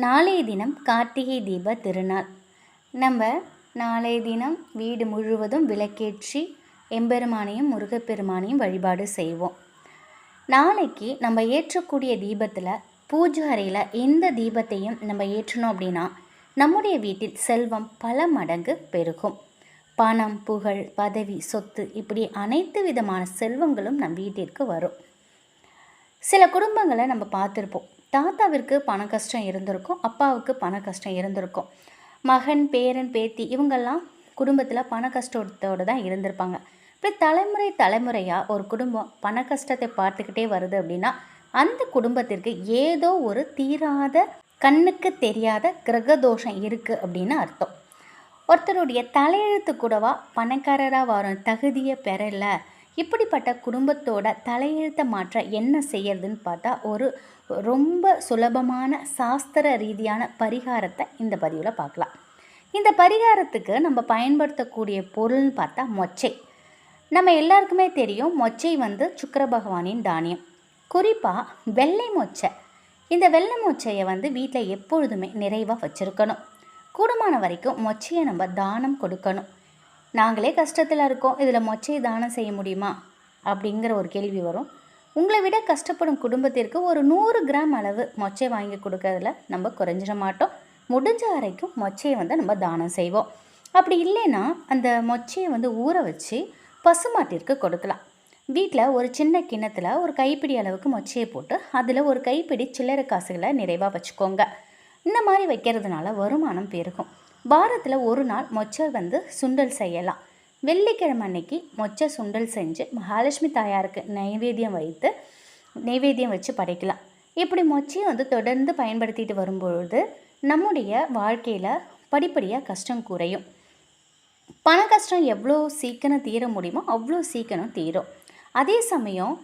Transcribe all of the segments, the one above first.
நாளைய தினம் கார்த்திகை தீப திருநாள். நம்ம நாளைய தினம் வீடு முழுவதும் விளக்கேற்றி எம்பெருமானையும் முருகப்பெருமானையும் வழிபாடு செய்வோம். நாளைக்கு நம்ம ஏற்றக்கூடிய தீபத்தில் பூஜை அறையில் எந்த தீபத்தையும் நம்ம ஏற்றணும் அப்படின்னா நம்முடைய வீட்டில் செல்வம் பல மடங்கு பெருகும். பணம், புகழ், பதவி, சொத்து இப்படி அனைத்து விதமான செல்வங்களும் நம் வீட்டிற்கு வரும். சில குடும்பங்களை நம்ம பார்த்துருப்போம். தாத்தாவிற்கு பண கஷ்டம் இருந்திருக்கும், அப்பாவுக்கு பண கஷ்டம் இருந்திருக்கும். மகன், பேரன், பேத்தி இவங்கெல்லாம் குடும்பத்தில் பண கஷ்டத்தோடு தான் இருந்திருப்பாங்க. இப்போ தலைமுறையாக ஒரு குடும்பம் பண கஷ்டத்தை பார்த்துக்கிட்டே வருது அப்படின்னா அந்த குடும்பத்திற்கு ஏதோ ஒரு தீராத கண்ணுக்கு தெரியாத கிரகதோஷம் இருக்குது அப்படின்னு அர்த்தம். ஒருத்தருடைய தலையெழுத்து கூடவா பணக்காரராக வரும் தகுதியை பெறலை. இப்படிப்பட்ட குடும்பத்தோட தலையெழுத்தை மாற்ற என்ன செய்யறதுன்னு பார்த்தா ஒரு ரொம்ப சுலபமான சாஸ்திர ரீதியான பரிகாரத்தை இந்த பதிவில் பார்க்கலாம். இந்த பரிகாரத்துக்கு நம்ம பயன்படுத்தக்கூடிய பொருள்னு பார்த்தா மொச்சை. நம்ம எல்லாருக்குமே தெரியும், மொச்சை சுக்கிர பகவானின் தானியம். குறிப்பாக வெள்ளை மொச்சை. இந்த வெள்ளை மொச்சையை வீட்டில் எப்பொழுதுமே நிறைவாக வச்சுருக்கணும். கூடுமான வரைக்கும் மொச்சையை நம்ம தானம் கொடுக்கணும். நாங்களே கஷ்டத்தில் இருக்கோம், இதில் மொச்சையை தானம் செய்ய முடியுமா அப்படிங்கிற ஒரு கேள்வி வரும். உங்களை விட கஷ்டப்படும் குடும்பத்திற்கு ஒரு 100 கிராம் அளவு மொச்சை வாங்கி கொடுக்கறதுல நம்ம குறைஞ்சிட மாட்டோம். முடிஞ்ச வரைக்கும் மொச்சையை நம்ம தானம் செய்வோம். அப்படி இல்லைன்னா அந்த மொச்சையை ஊற வச்சு பசுமாட்டிற்கு கொடுக்கலாம். வீட்டில் ஒரு சின்ன கிண்ணத்தில் ஒரு கைப்பிடி அளவுக்கு மொச்சையை போட்டு அதில் ஒரு கைப்பிடி சில்லறை காசுகளை நிறைவாக வச்சுக்கோங்க. இந்த மாதிரி வைக்கிறதுனால வருமானம் பெருகும். வாரத்தில் ஒரு நாள் மொச்சை சுண்டல் செய்யலாம். வெள்ளிக்கிழமை அன்னைக்கு மொச்சை சுண்டல் செஞ்சு மகாலட்சுமி தாயாருக்கு நைவேத்தியம் வச்சு படைக்கலாம். இப்படி மொச்சையை தொடர்ந்து பயன்படுத்திட்டு வரும்பொழுது நம்முடைய வாழ்க்கையில் படிப்படியாக கஷ்டம் குறையும். பண கஷ்டம் எவ்வளோ சீக்கிரம் தீர முடியுமோ அவ்வளோ சீக்கிரம் தீரும். அதே சமயம்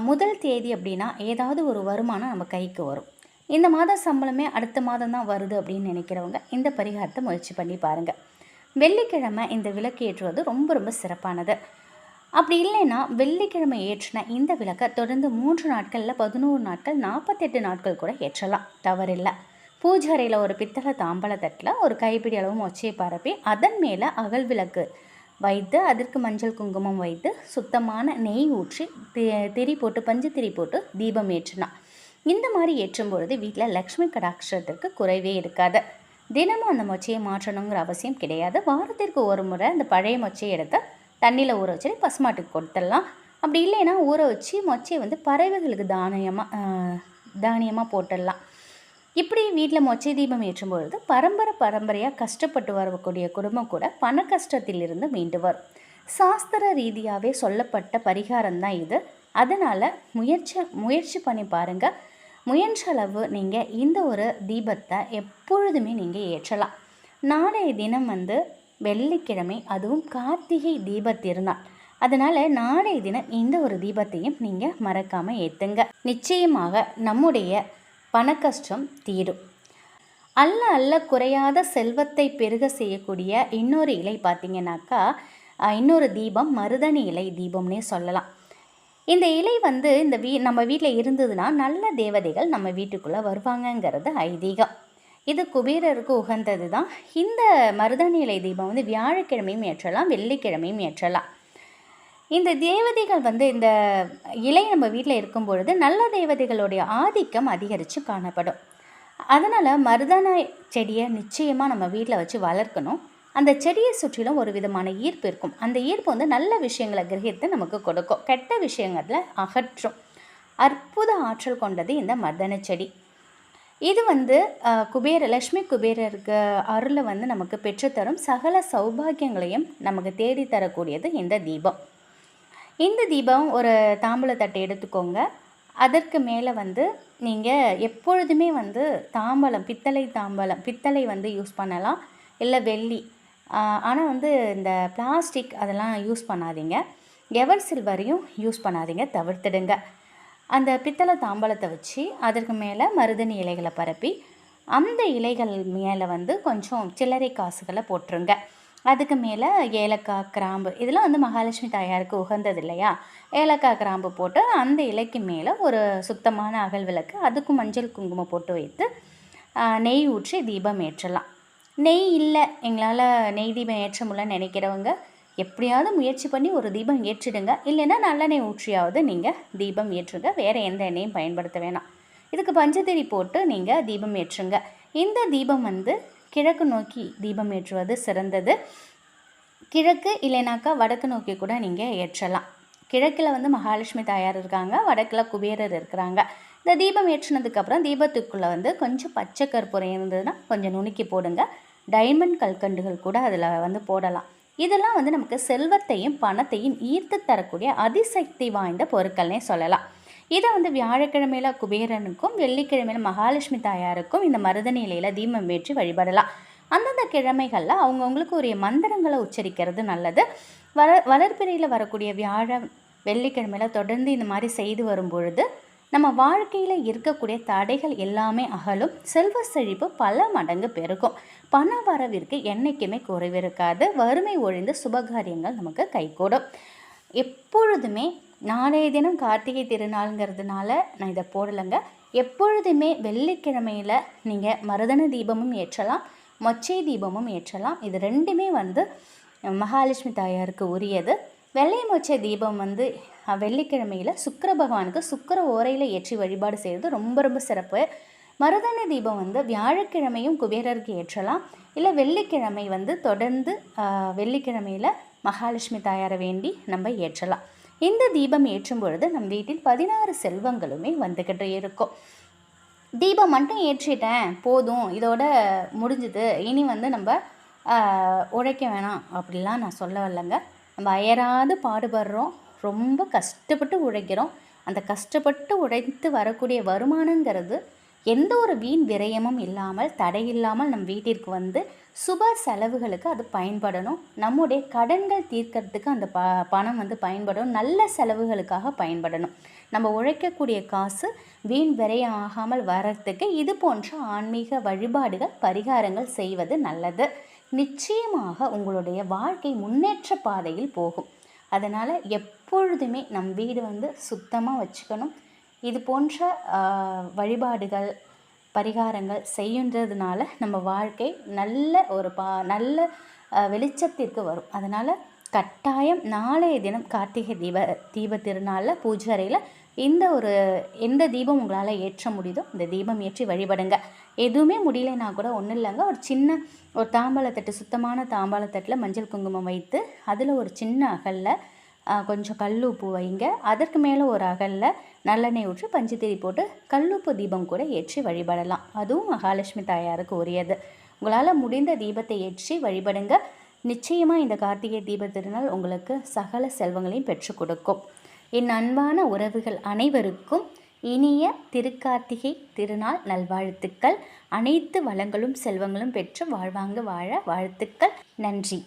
முதல் தேதி அப்படின்னா ஏதாவது ஒரு வருமானம் நம்ம கைக்கு வரும். இந்த மாத சம்பளமே அடுத்த மாதம் தான் வருது அப்படின்னு நினைக்கிறவங்க இந்த பரிகாரத்தை முயற்சி பண்ணி பாருங்கள். வெள்ளிக்கிழமை இந்த விளக்கு ஏற்றுவது ரொம்ப ரொம்ப சிறப்பானது. அப்படி இல்லைன்னா வெள்ளிக்கிழமை ஏற்றின இந்த விளக்கை தொடர்ந்து 3 நாட்களில் 11 நாட்கள் 48 நாட்கள் கூட ஏற்றலாம், தவறில்லை. பூஜை அறையில் ஒரு பித்தளை தாம்பல தட்டில் ஒரு கைப்பிடி அளவு மொச்சையை பரப்பி அதன் மேலே அகல் விளக்கு வைத்து அதற்கு மஞ்சள் குங்குமம் வைத்து சுத்தமான நெய் ஊற்றி திரி போட்டு பஞ்சு திரி போட்டு தீபம் ஏற்றினா இந்த மாதிரி ஏற்றும் பொழுது வீட்டில் லக்ஷ்மி கடாட்சத்திற்கு குறைவே இருக்காது. தினமும் அந்த மொச்சையை மாற்றணுங்கிற அவசியம் கிடையாது. வாரத்திற்கு ஒரு முறை அந்த பழைய மொச்சையை எடுத்து தண்ணியில் ஊற வச்சு பசுமாட்டுக்கு கொடுத்துடலாம். அப்படி இல்லைன்னா ஊற வச்சு மொச்சையை பறவைகளுக்கு தானியமாக போட்டுடலாம். இப்படி வீட்டில் மொச்சை தீபம் ஏற்றும் பொழுது பரம்பரையாக கஷ்டப்பட்டு வரக்கூடிய குடும்பம் கூட பண கஷ்டத்திலிருந்து மீண்டு வரும். சாஸ்திர ரீதியாகவே சொல்லப்பட்ட பரிகாரம் தான் இது. அதனால் முயற்சி பண்ணி பாருங்கள். முயன்ற அளவு நீங்கள் இந்த ஒரு தீபத்தை எப்பொழுதுமே நீங்கள் ஏற்றலாம். நாளைய தினம் வெள்ளிக்கிழமை, அதுவும் கார்த்திகை தீப திருநாள். அதனால் நாளைய தினம் இந்த ஒரு தீபத்தையும் நீங்கள் மறக்காமல் ஏற்றுங்க. நிச்சயமாக நம்முடைய பண கஷ்டம் தீரும். அல்ல குறையாத செல்வத்தை பெருக செய்யக்கூடிய இன்னொரு இலை பார்த்திங்கனாக்கா இன்னொரு தீபம் மருதணி இலை தீபம்னே சொல்லலாம். இந்த இலை நம்ம வீட்டில் இருந்ததுன்னா நல்ல தேவதைகள் நம்ம வீட்டுக்குள்ளே வருவாங்கங்கிறது ஐதீகம். இது குபேரருக்கு உகந்தது தான். இந்த மருதாணி இலை தீபம் வியாழக்கிழமையும் ஏற்றலாம், வெள்ளிக்கிழமையும் ஏற்றலாம். இந்த தேவதைகள் இந்த இலை நம்ம வீட்டில் இருக்கும் பொழுது நல்ல தேவதைகளுடைய ஆதிக்கம் அதிகரித்து காணப்படும். அதனால் மருதாணி செடியை நிச்சயமாக நம்ம வீட்டில் வச்சு வளர்க்கணும். அந்த செடியை சுற்றிலும் ஒரு விதமான ஈர்ப்பு இருக்கும். அந்த ஈர்ப்பு நல்ல விஷயங்களை கிரகித்து நமக்கு கொடுக்கும், கெட்ட விஷயங்களை அகற்றும். அற்புத ஆற்றல் கொண்டது இந்த மருதாணி செடி. இது லக்ஷ்மி குபேரருக்கு அருளை நமக்கு பெற்றுத்தரும் சகல சௌபாகியங்களையும் நமக்கு தேடித்தரக்கூடியது இந்த தீபம். இந்த தீபம் ஒரு தாம்பூலத்தட்டை எடுத்துக்கோங்க. அதற்கு மேலே நீங்கள் எப்பொழுதுமே தாம்பலம், பித்தளை யூஸ் பண்ணலாம், இல்லை வெள்ளி. ஆனால் இந்த பிளாஸ்டிக் அதெல்லாம் யூஸ் பண்ணாதீங்க. எவர் சில்வரையும் யூஸ் பண்ணாதீங்க, தவிர்த்துடுங்க. அந்த பித்தளை தாம்பலத்தை வச்சு அதற்கு மேலே மருதணி இலைகளை பரப்பி அந்த இலைகள் மேலே கொஞ்சம் சில்லறை காசுகளை போட்டுருங்க. அதுக்கு மேலே ஏலக்காய், கிராம்பு இதெல்லாம் மகாலட்சுமி தாயாருக்கு உகந்தது இல்லையா. ஏலக்காய், கிராம்பு போட்டு அந்த இலைக்கு மேலே ஒரு சுத்தமான அகல் விளக்கு, அதுக்கும் மஞ்சள் குங்குமம் போட்டு வைத்து நெய் ஊற்றி தீபம் ஏற்றலாம். நெய் இல்லை, எங்களால் நெய் தீபம் ஏற்ற முடியலன்னு நினைக்கிறவங்க எப்படியாவது முயற்சி பண்ணி ஒரு தீபம் ஏற்றிடுங்க. இல்லைன்னா நல்லெண்ணெய் ஊற்றியாவது நீங்கள் தீபம் ஏற்றுங்க. வேறு எந்த எண்ணெயும் பயன்படுத்த வேணாம். இதுக்கு பஞ்சதிரி போட்டு நீங்கள் தீபம் ஏற்றுங்க. இந்த தீபம் கிழக்கு நோக்கி தீபம் ஏற்றுவது சிறந்தது. கிழக்கு இல்லைனாக்கா வடக்கு நோக்கி கூட நீங்கள் ஏற்றலாம். கிழக்கில் மகாலட்சுமி தாயார் இருக்காங்க, வடக்கில் குபேரர் இருக்கிறாங்க. இந்த தீபம் ஏற்றினதுக்கப்புறம் தீபத்துக்குள்ளே கொஞ்சம் பச்சை கற்பூரம் இருந்ததுன்னா கொஞ்சம் நுணுக்கி போடுங்க. டைமண்ட் கல்கண்டுகள் கூட அதில் போடலாம். இதெல்லாம் நமக்கு செல்வத்தையும் பணத்தையும் ஈர்த்து தரக்கூடிய அதிசக்தி வாய்ந்த பொருட்கள்னே சொல்லலாம். இதை வியாழக்கிழமையில் குபேரனுக்கும் வெள்ளிக்கிழமையில் மகாலட்சுமி தாயாருக்கும் இந்த மருதணி இலையில் தீபம் ஏற்றி வழிபடலாம். அந்தந்த கிழமைகளில் அவங்கவுங்களுக்கு உரிய மந்திரங்களை உச்சரிக்கிறது நல்லது. வளர்பிறையில் வரக்கூடிய வியாழன் வெள்ளிக்கிழமையில் தொடர்ந்து இந்த மாதிரி செய்து வரும் பொழுது நம்ம வாழ்க்கையில் இருக்கக்கூடிய தடைகள் எல்லாமே அகலும். செல்வ செழிப்பு பல மடங்கு பெருகும். பண வரவிற்கு என்றைக்குமே குறைவிருக்காது. வறுமை ஒழிந்து சுபகாரியங்கள் நமக்கு கைகூடும். எப்பொழுதுமே நாளைய தினம் கார்த்திகை திருநாளுங்கிறதுனால நான் இதை போடலைங்க. எப்பொழுதுமே வெள்ளிக்கிழமையில் நீங்கள் மருதன தீபமும் ஏற்றலாம், மொச்சை தீபமும் ஏற்றலாம். இது ரெண்டுமே மகாலட்சுமி தாயாருக்கு உரியது. வெள்ளை மொச்சை தீபம் வெள்ளிக்கிழமையில் சுக்கிர பகவானுக்கு சுக்கிர ஓரையில் ஏற்றி வழிபாடு செய்கிறது ரொம்ப ரொம்ப சிறப்பு. மருதன தீபம் வியாழக்கிழமையும் குபேரருக்கு ஏற்றலாம். இல்லை வெள்ளிக்கிழமை தொடர்ந்து வெள்ளிக்கிழமையில் மகாலட்சுமி தாயாரை வேண்டி நம்ம ஏற்றலாம். இந்த தீபம் ஏற்றும் பொழுது நம் வீட்டில் 16 செல்வங்களுமே வந்துக்கிட்டு இருக்கும். தீபம் மட்டும் ஏற்றிட்டேன் போதும், இதோட முடிஞ்சுது, இனி நம்ம உழைக்க வேணாம் அப்படிலாம் நான் சொல்ல வரலைங்க. நம்ம அயராது பாடுபடுறோம், ரொம்ப கஷ்டப்பட்டு உழைக்கிறோம். அந்த கஷ்டப்பட்டு உழைத்து வரக்கூடிய வருமானங்கிறது எந்த ஒரு வீண் விரயமும் இல்லாமல் தடையில்லாமல் நம் வீட்டிற்கு சுப செலவுகளுக்கு அது பயன்படணும். நம்முடைய கடன்கள் தீர்க்கறதுக்கு அந்த பணம் பயன்படணும். நல்ல செலவுகளுக்காக பயன்படணும். நம்ம உழைக்கக்கூடிய காசு வீண் விரயம் ஆகாமல் வரத்துக்கு இது போன்ற ஆன்மீக வழிபாடுகள் பரிகாரங்கள் செய்வது நல்லது. நிச்சயமாக உங்களுடைய வாழ்க்கை முன்னேற்ற பாதையில் போகும். அதனால் எப்பொழுதுமே நம் வீடு சுத்தமாக வச்சுக்கணும். இது போன்ற வழிபாடுகள் பரிகாரங்கள் செய்யுன்றதுனால நம்ம வாழ்க்கை நல்ல ஒரு நல்ல வெளிச்சத்திற்கு வரும். அதனால் கட்டாயம் நாளைய தினம் கார்த்திகை தீப திருநாளில் பூஜை அறையில் எந்த தீபம் உங்களால் ஏற்ற முடியுதோ இந்த தீபம் ஏற்றி வழிபடுங்க. எதுவுமே முடியலைன்னா கூட ஒன்றும் இல்லைங்க, ஒரு தாம்பாளத்தட்டு, சுத்தமான தாம்பாளத்தட்டில் மஞ்சள் குங்குமம் வைத்து அதில் ஒரு சின்ன அகலில் கொஞ்சம் கல்லுப்பு வைங்க. அதற்கு மேலே ஒரு அகலில் நல்லெண்ணெய் ஊற்றி பஞ்சுத்திரி போட்டு கல்லுப்பு தீபம் கூட ஏற்றி வழிபடலாம். அதுவும் மகாலட்சுமி தாயாருக்கு உரியது. உங்களால் முடிந்த தீபத்தை ஏற்றி வழிபடுங்க. நிச்சயமாக இந்த கார்த்திகை தீப திருநாள் உங்களுக்கு சகல செல்வங்களையும் பெற்றுக் கொடுக்கும். என் அன்பான உறவுகள் அனைவருக்கும் இனிய திருக்கார்த்திகை திருநாள் நல்வாழ்த்துக்கள். அனைத்து வளங்களும் செல்வங்களும் பெற்று வாழ்வாங்க வாழ வாழ்த்துக்கள். நன்றி.